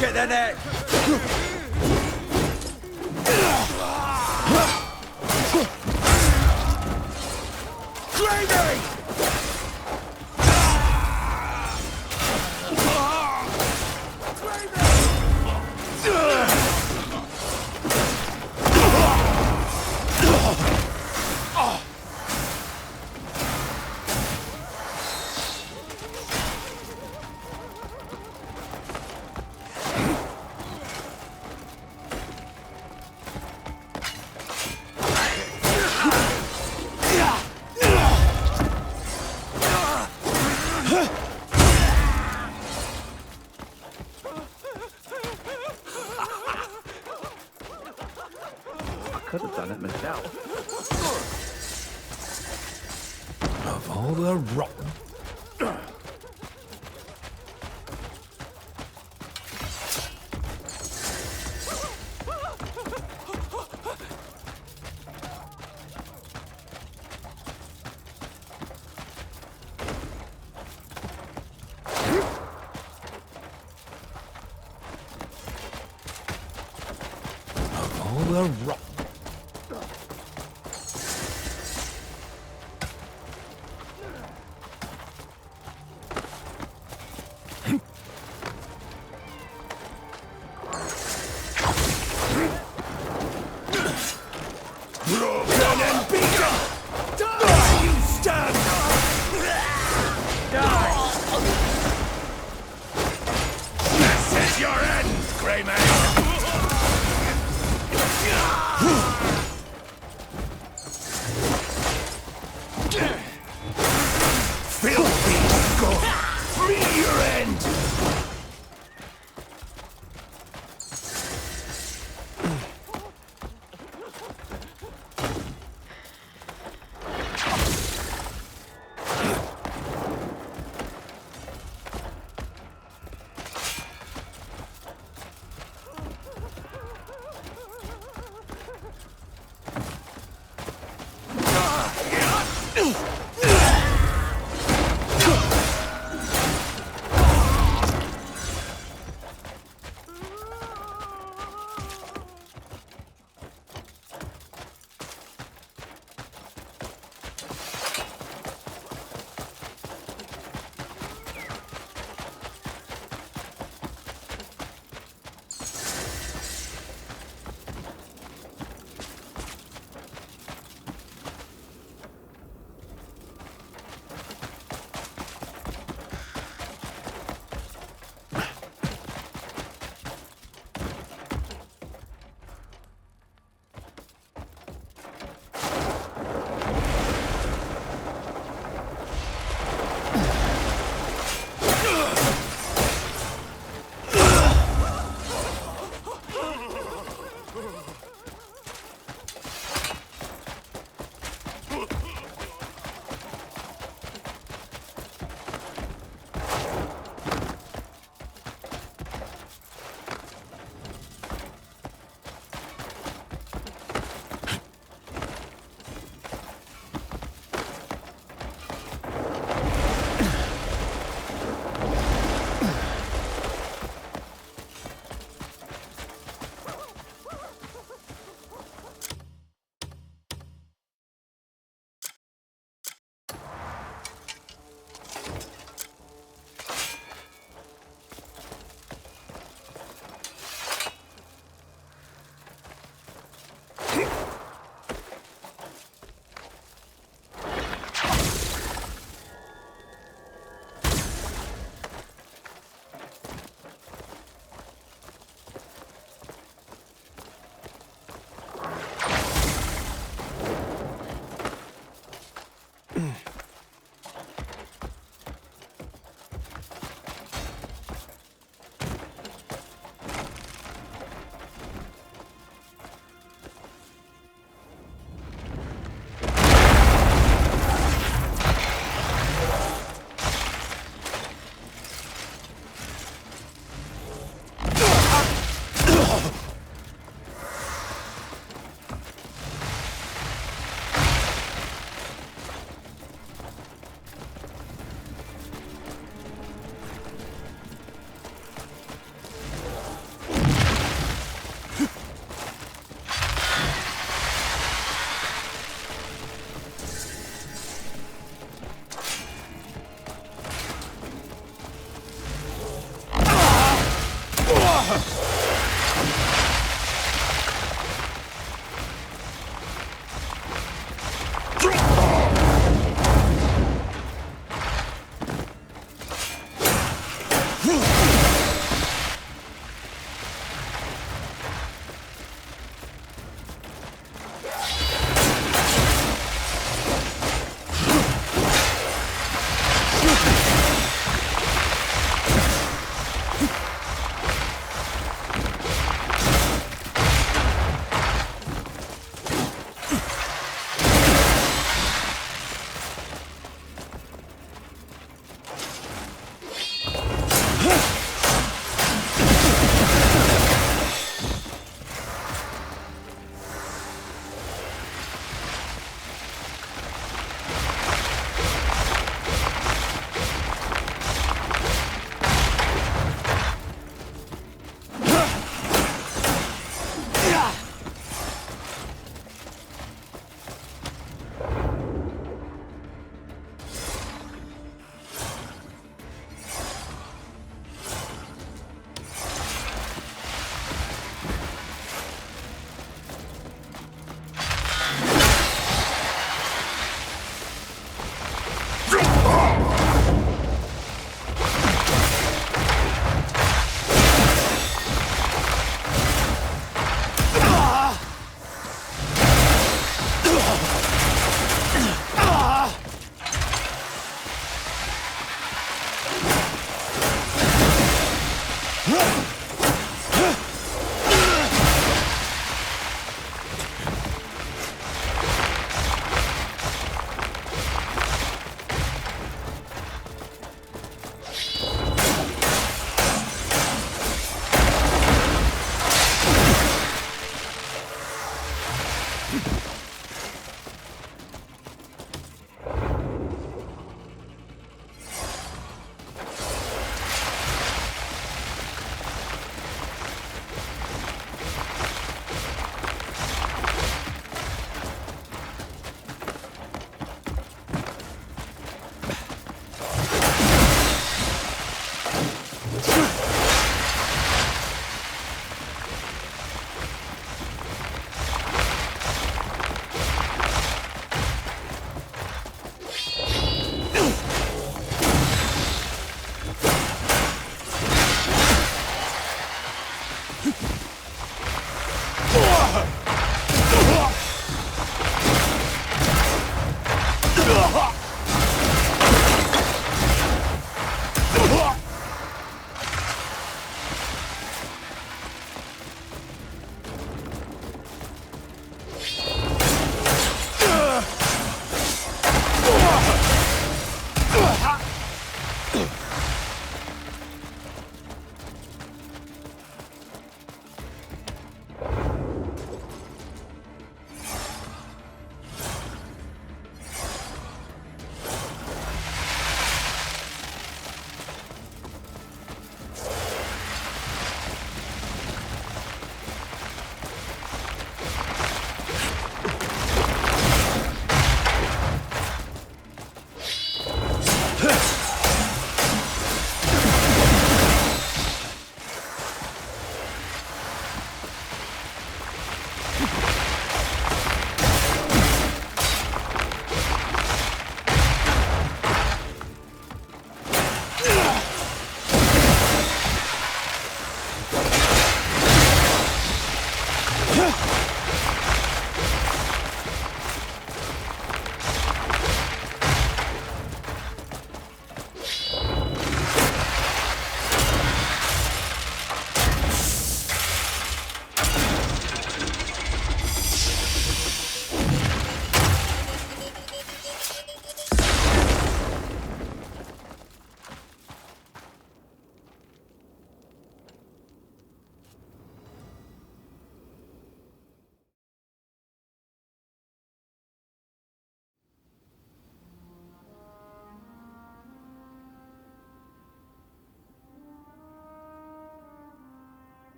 Get the net! Gravy! Could have done it myself. Of all the rotten... Of all the rotten... Broken and beaten! Die, you stand! Die! This is your end, Greyman! Filthy go! Meet your end!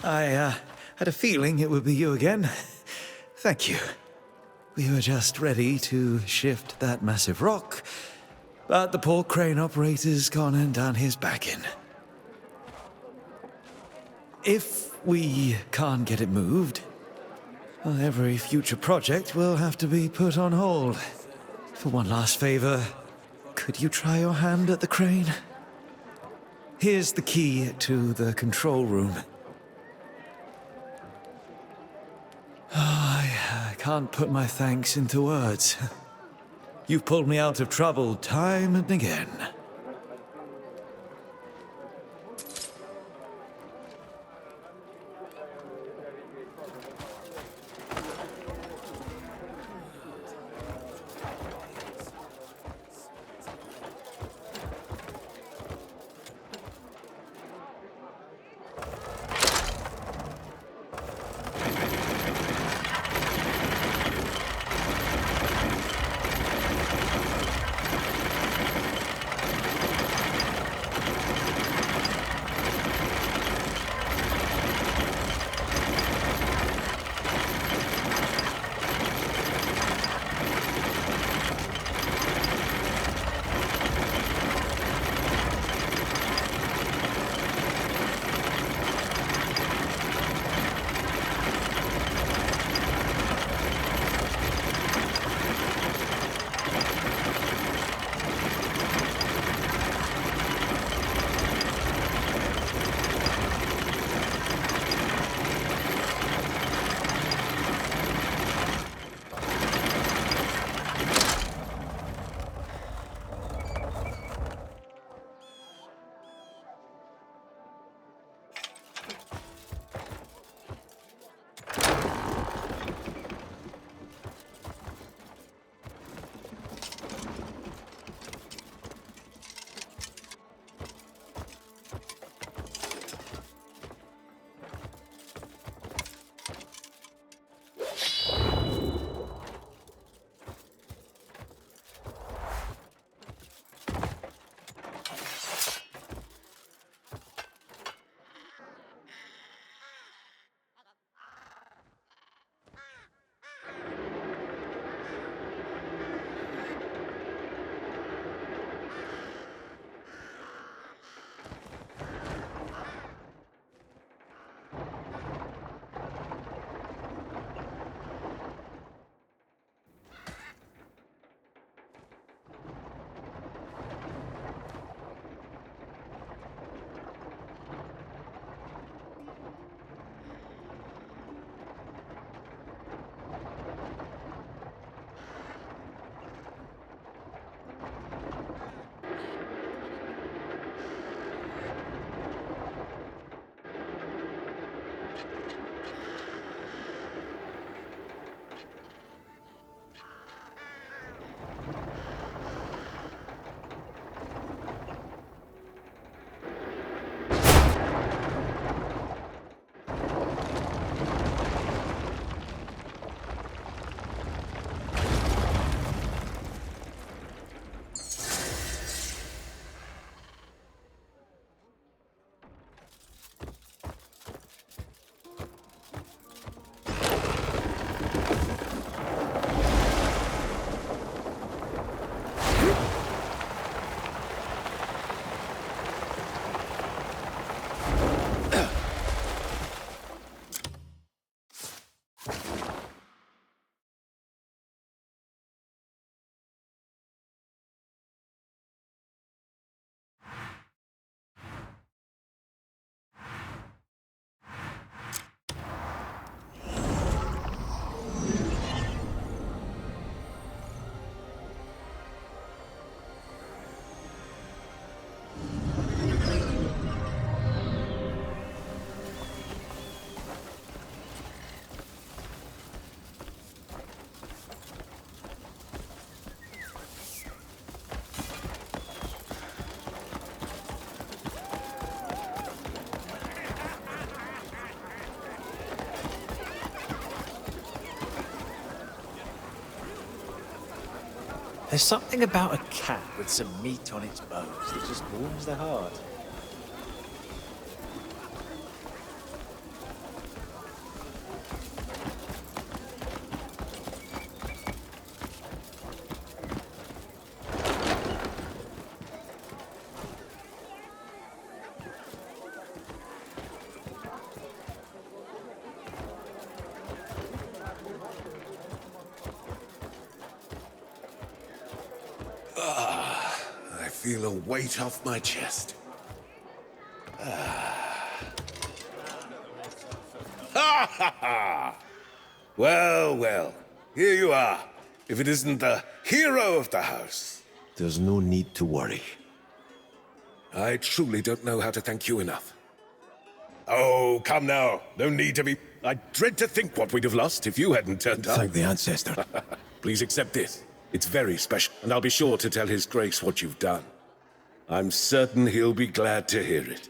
I had a feeling it would be you again. Thank you. We were just ready to shift that massive rock, but the poor crane operator's gone and done his back in. If we can't get it moved, well, every future project will have to be put on hold. For one last favor, could you try your hand at the crane? Here's the key to the control room. I can't put my thanks into words. You've pulled me out of trouble time and again. There's something about a cat with some meat on its bones that just warms the heart. I feel a weight off my chest. Ha ha ha! Well, well, here you are. If it isn't the hero of the house. There's no need to worry. I truly don't know how to thank you enough. Oh, come now. No need to be... I dread to think what we'd have lost if you hadn't turned up. Thank the ancestor. Please accept this. It's very special, and I'll be sure to tell His Grace what you've done. I'm certain he'll be glad to hear it.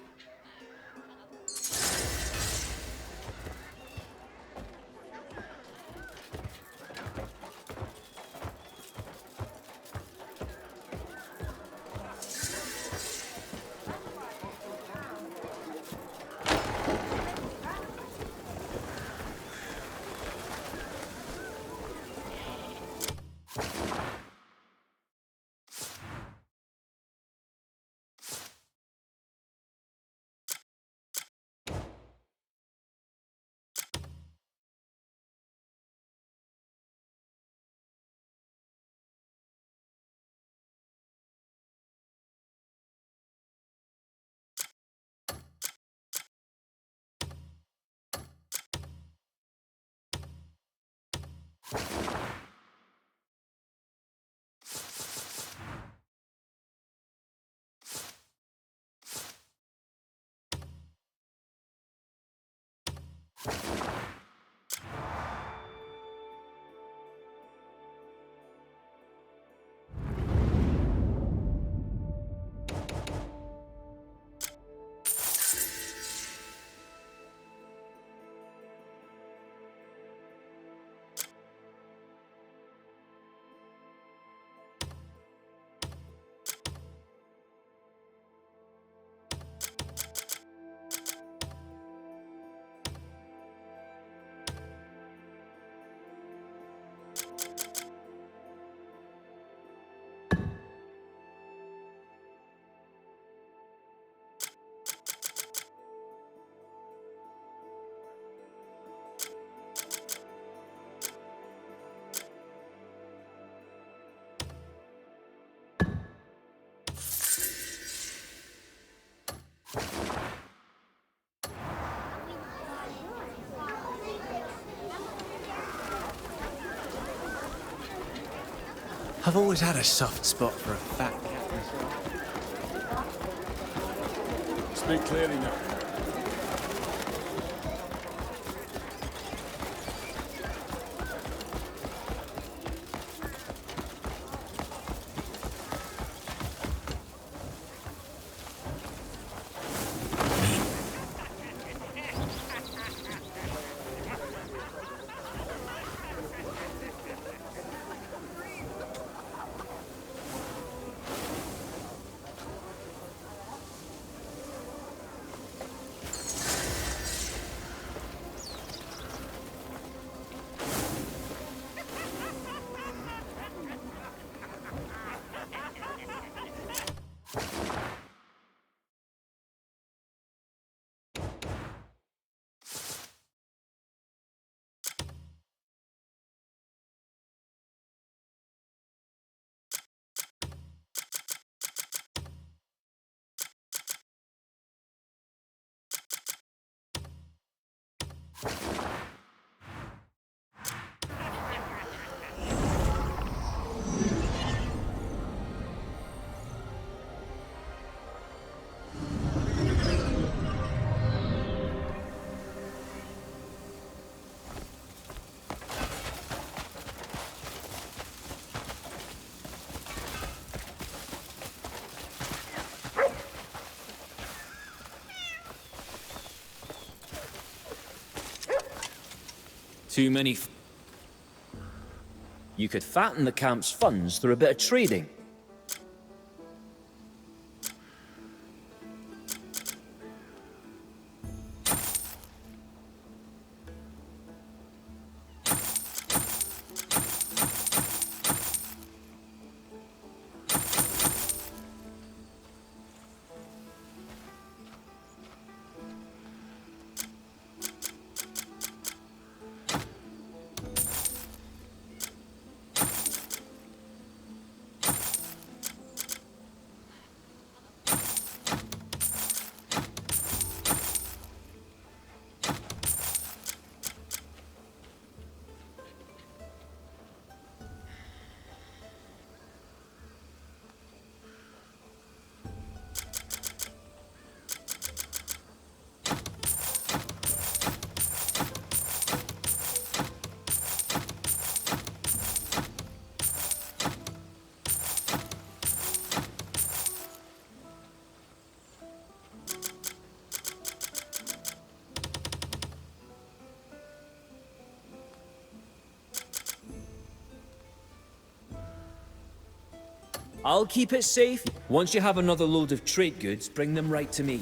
I've always had a soft spot for a fat cat. Speak clearly now. Too many. You could fatten the camp's funds through a bit of trading. I'll keep it safe. Once you have another load of trade goods, bring them right to me.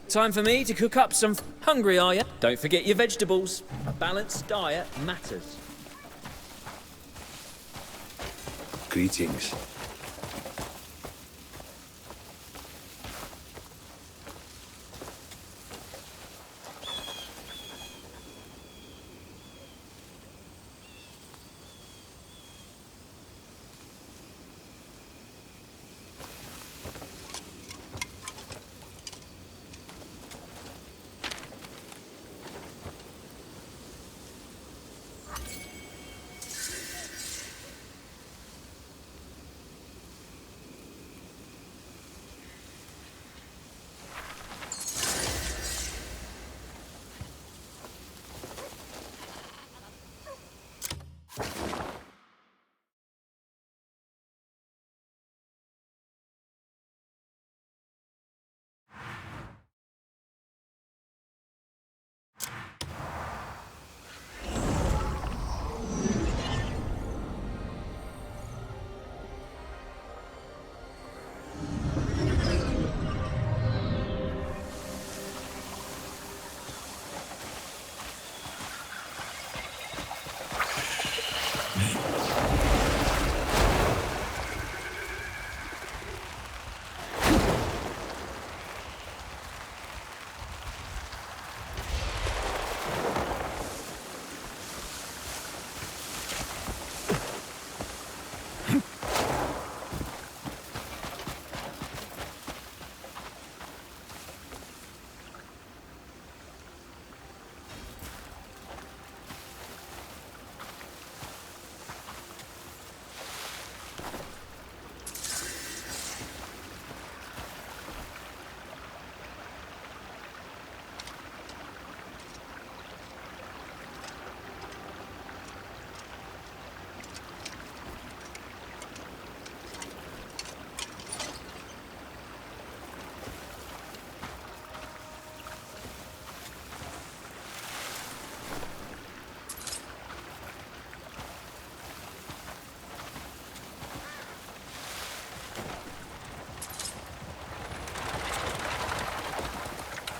Time for me to cook up some... Hungry, are you? Don't forget your vegetables. A balanced diet matters. Greetings.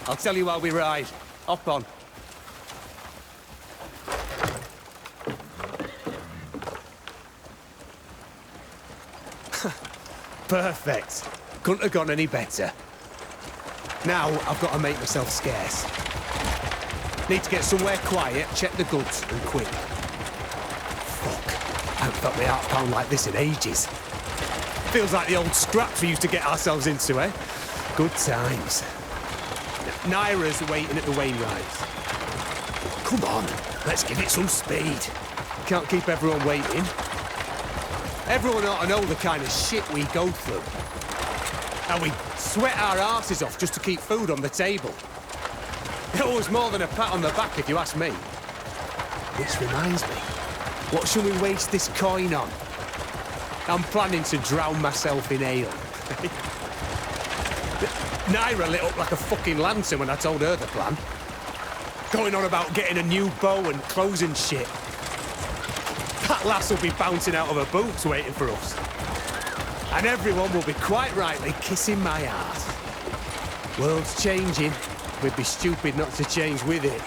I'll tell you while we ride. Hop on. Perfect. Couldn't have gone any better. Now I've got to make myself scarce. Need to get somewhere quiet, check the goods, and quick. Fuck. I haven't felt my heart pound like this in ages. Feels like the old scraps we used to get ourselves into, eh? Good times. Naira's waiting at the Wainwrights. Come on, let's give it some speed. Can't keep everyone waiting. Everyone ought to know the kind of shit we go through. And we sweat our asses off just to keep food on the table. It was more than a pat on the back, if you ask me. Which reminds me, what shall we waste this coin on? I'm planning to drown myself in ale. Naira lit up like a fucking lantern when I told her the plan. Going on about getting a new bow and clothes and shit. That lass will be bouncing out of her boots waiting for us. And everyone will be quite rightly kissing my ass. World's changing. We'd be stupid not to change with it.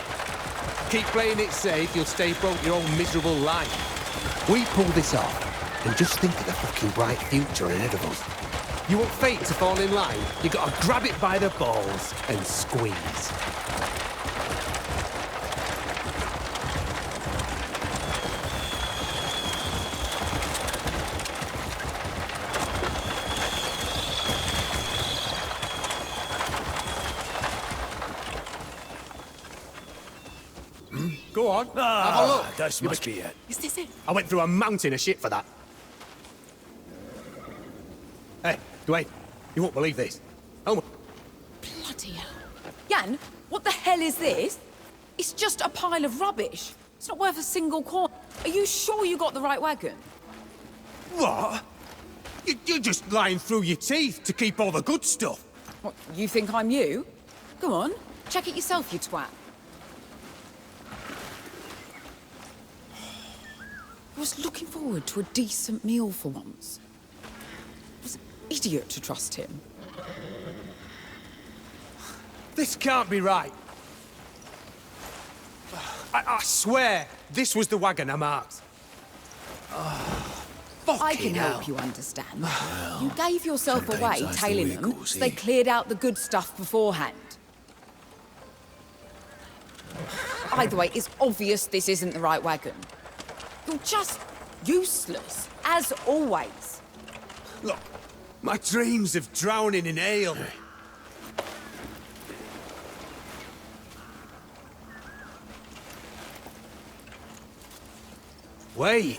Keep playing it safe, you'll stay broke your own miserable life. We pull this off, and just think of the fucking bright future ahead of us. You want fate to fall in line, you gotta grab it by the balls and squeeze. Go on, have a look. This must be it. Is this it? I went through a mountain of shit for that. Hey, Dwayne, you won't believe this. Oh, Bloody hell. Jan, what the hell is this? It's just a pile of rubbish. It's not worth a single coin. Are you sure you got the right wagon? what? You're just lying through your teeth to keep all the good stuff. What, you think I'm you? Go on, check it yourself, you twat. I was looking forward to a decent meal for once. I was an idiot to trust him. This can't be right. I swear, this was the wagon I marked. I can help you understand. You gave yourself away sometimes tailing the them, wiggles, so they eh? cleared out the good stuff beforehand. Either way, it's obvious this isn't the right wagon. You're just useless, as always. Look, my dreams of drowning in ale. Wait,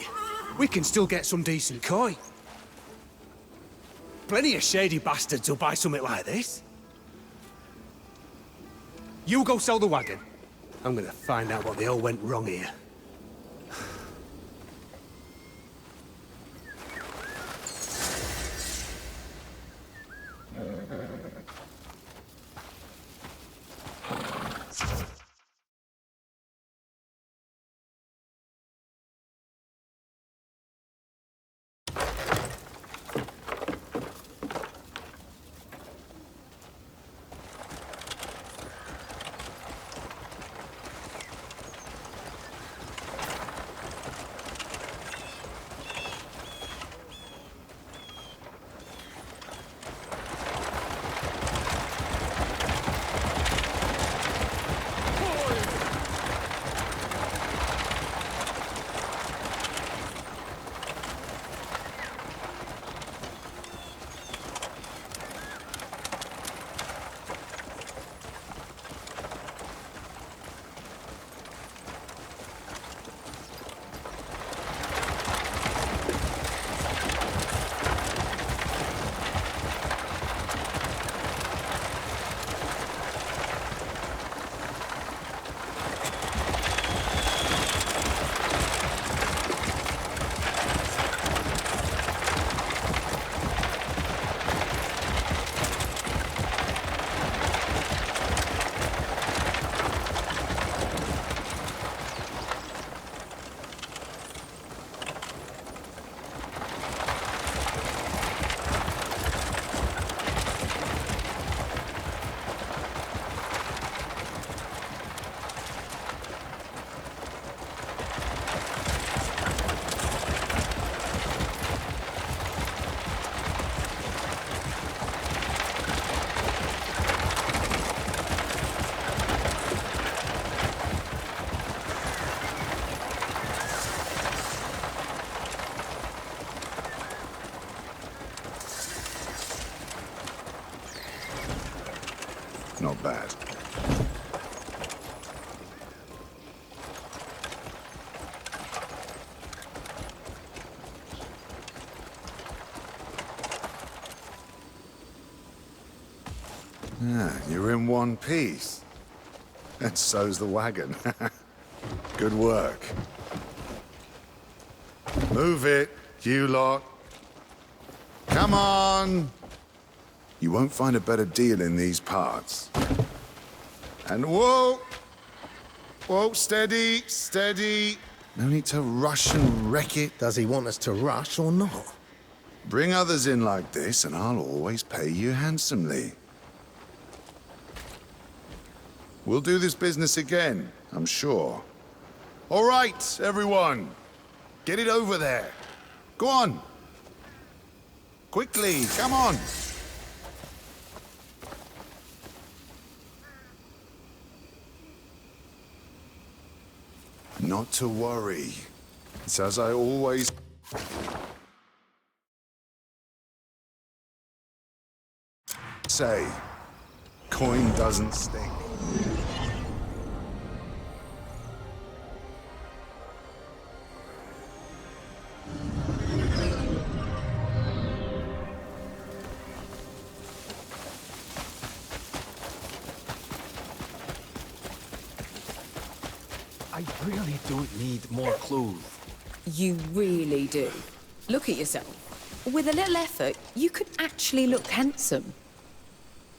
we can still get some decent coin. Plenty of shady bastards will buy something like this. You go sell the wagon. I'm gonna find out what the hell went wrong here. Not bad. You're in one piece. And so's the wagon. Good work. Move it, you lot. Come on! You won't find a better deal in these parts. And whoa! Whoa, steady, steady. No need to rush and wreck it. Does he want us to rush or not? Bring others in like this, and I'll always pay you handsomely. We'll do this business again, I'm sure. All right, everyone. Get it over there. Go on. Quickly, come on. Not to worry. It's as I always... say. Coin doesn't stink. I really don't need more clothes. You really do. Look at yourself. With a little effort, you could actually look handsome.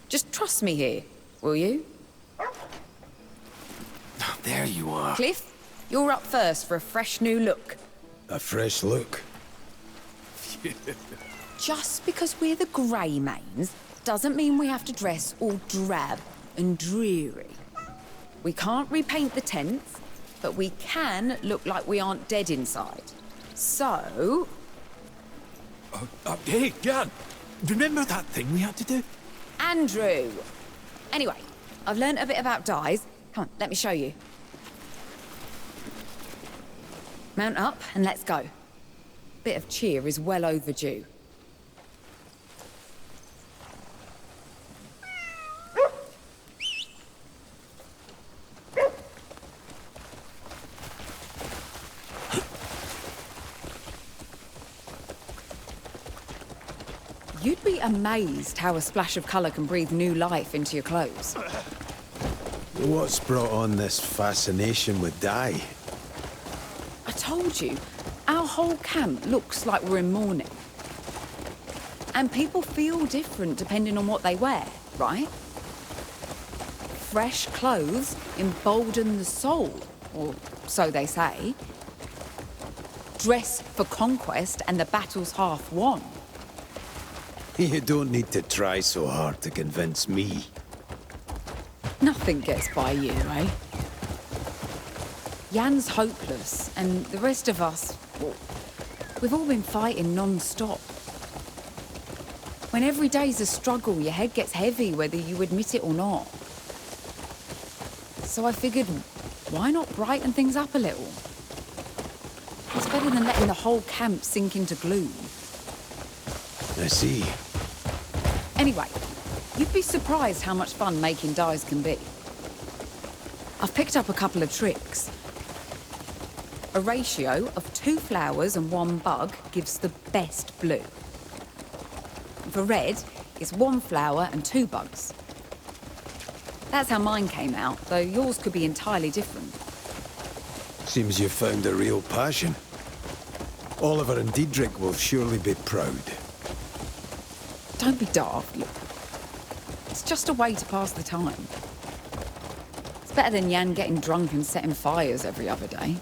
Just trust me here, will you? There you are. Cliff, you're up first for a fresh new look. A fresh look. Just because we're the Greymanes doesn't mean we have to dress all drab and dreary. We can't repaint the tents, but we can look like we aren't dead inside. So... Hey, Jan! Remember that thing we had to do? Andrew! Anyway, I've learnt a bit about dyes. Come on, let me show you. Mount up and let's go. Bit of cheer is well overdue. You'd be amazed how a splash of colour can breathe new life into your clothes. What's brought on this fascination with dye? I told you, our whole camp looks like we're in mourning. And people feel different depending on what they wear, right? Fresh clothes embolden the soul, or so they say. Dress for conquest and the battle's half won. You don't need to try so hard to convince me. Nothing gets by you, eh? Jan's hopeless, and the rest of us, well, we've all been fighting non-stop. When every day's a struggle, your head gets heavy whether you admit it or not. So I figured, why not brighten things up a little? It's better than letting the whole camp sink into gloom. I see. Anyway, you'd be surprised how much fun making dyes can be. I've picked up a couple of tricks. A ratio of 2 flowers and 1 bug gives the best blue. For red, it's 1 flower and 2 bugs. That's how mine came out, though yours could be entirely different. Seems you've found a real passion. Oliver and Diedrich will surely be proud. Don't be daft, look. It's just a way to pass the time. It's better than Jan getting drunk and setting fires every other day.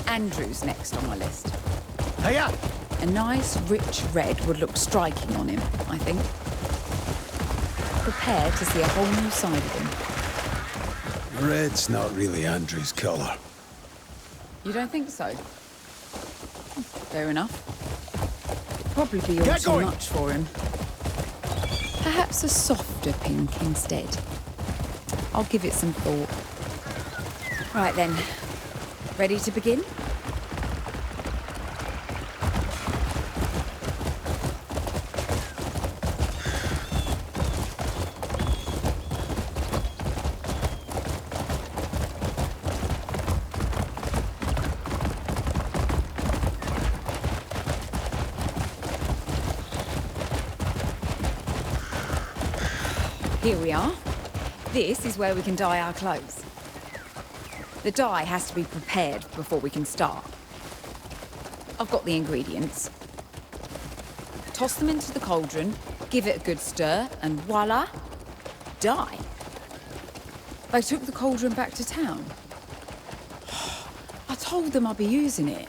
Andrew's next on my list. Hiya! A nice, rich red would look striking on him, I think. Prepare to see a whole new side of him. Red's not really Andrew's colour. You don't think so? Fair enough. Probably be all too much for him. Perhaps a softer pink instead. I'll give it some thought. Right then. Ready to begin? Here we are. This is where we can dye our clothes. The dye has to be prepared before we can start. I've got the ingredients. Toss them into the cauldron, give it a good stir, and voila, dye. They took the cauldron back to town. I told them I'd be using it.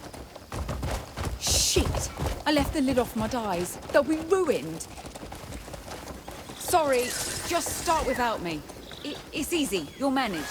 Shit! I left the lid off my dyes. They'll be ruined. Sorry, just start without me. It's easy, you'll manage.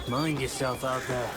Mind yourself out there.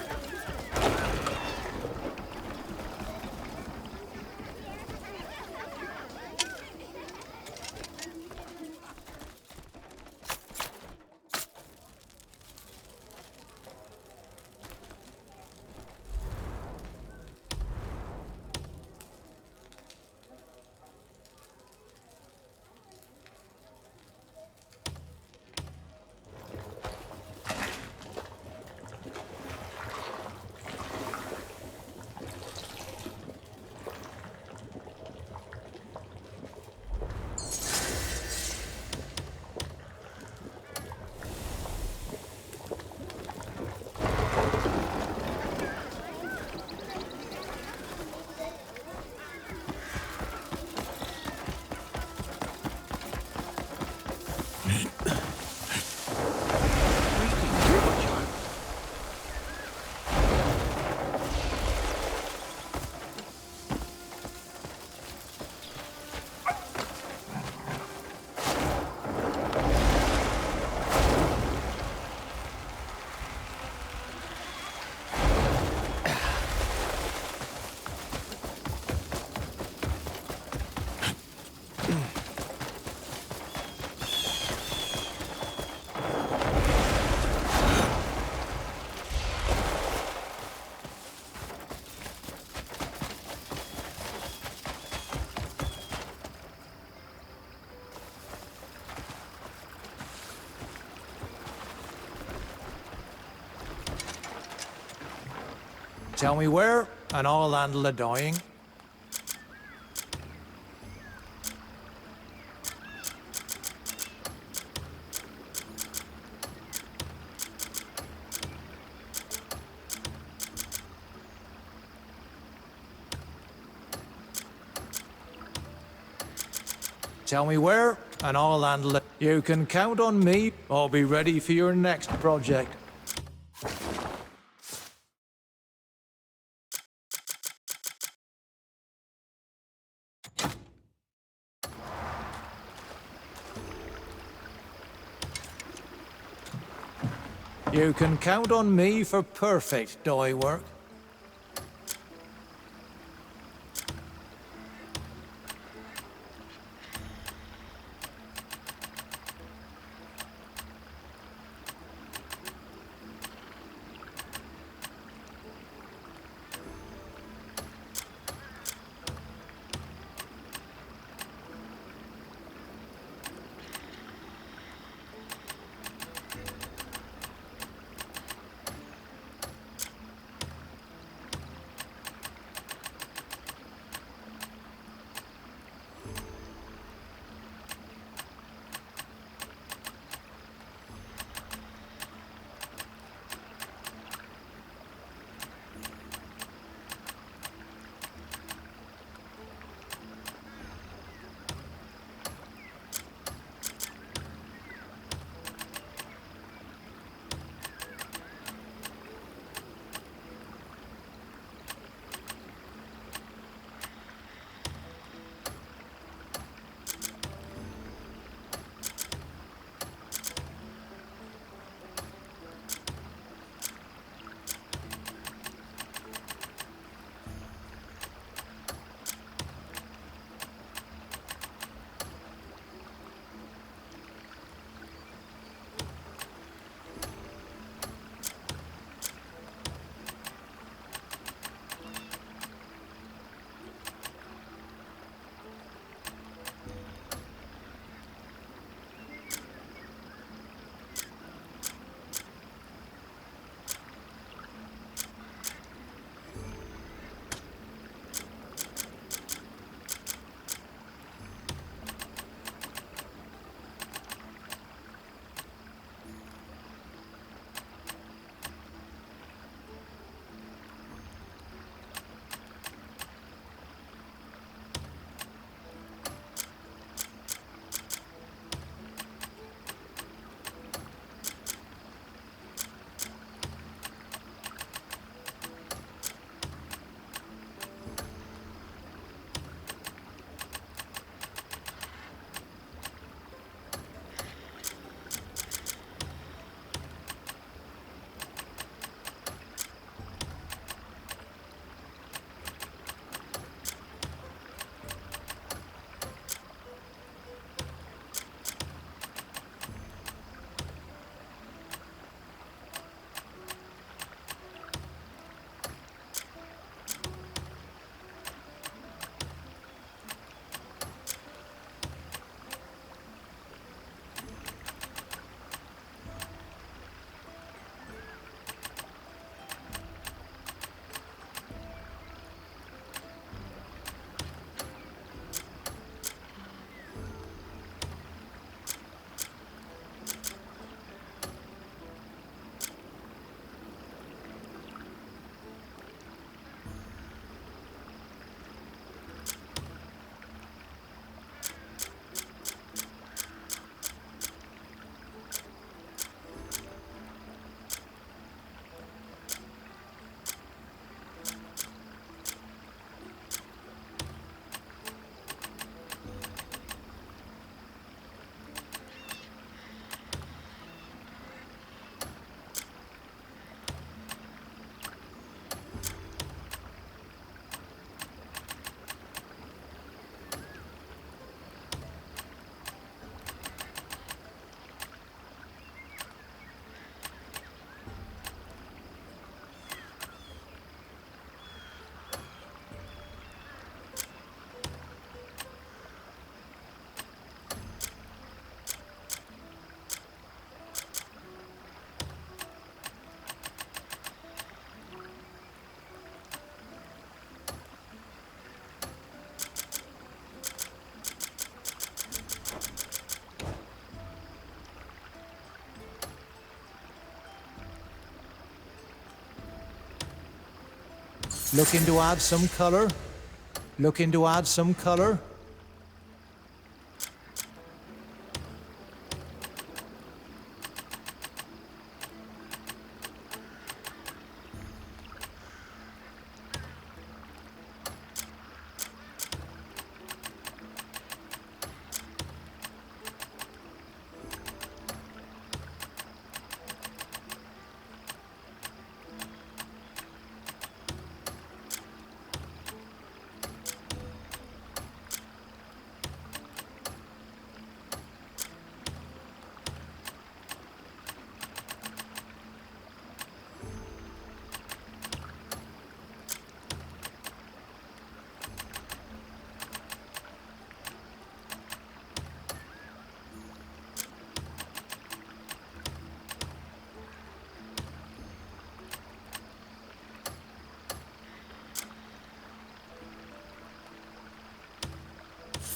Tell me where, and I'll handle the dying. Tell me where, and I'll handle it. You can count on me. I'll be ready for your next project. You can count on me for perfect dye work. Looking to add some colour? Looking to add some colour?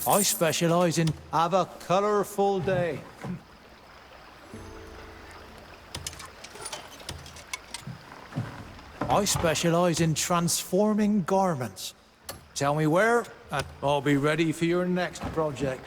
I specialise in have a colourful day. I specialise in transforming garments. Tell me where, and I'll be ready for your next project.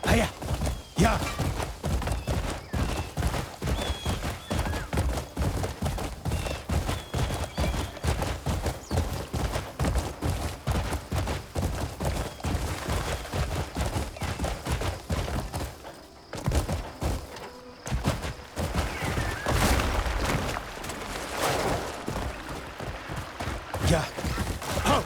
Hiya! Yeah! Yeah! Oh!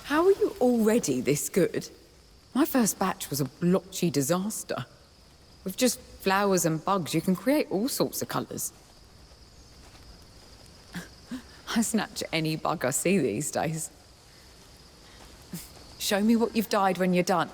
How are you already this good? My first batch was a blotchy disaster. With just flowers and bugs, you can create all sorts of colours. I snatch any bug I see these days. Show me what you've dyed when you're done.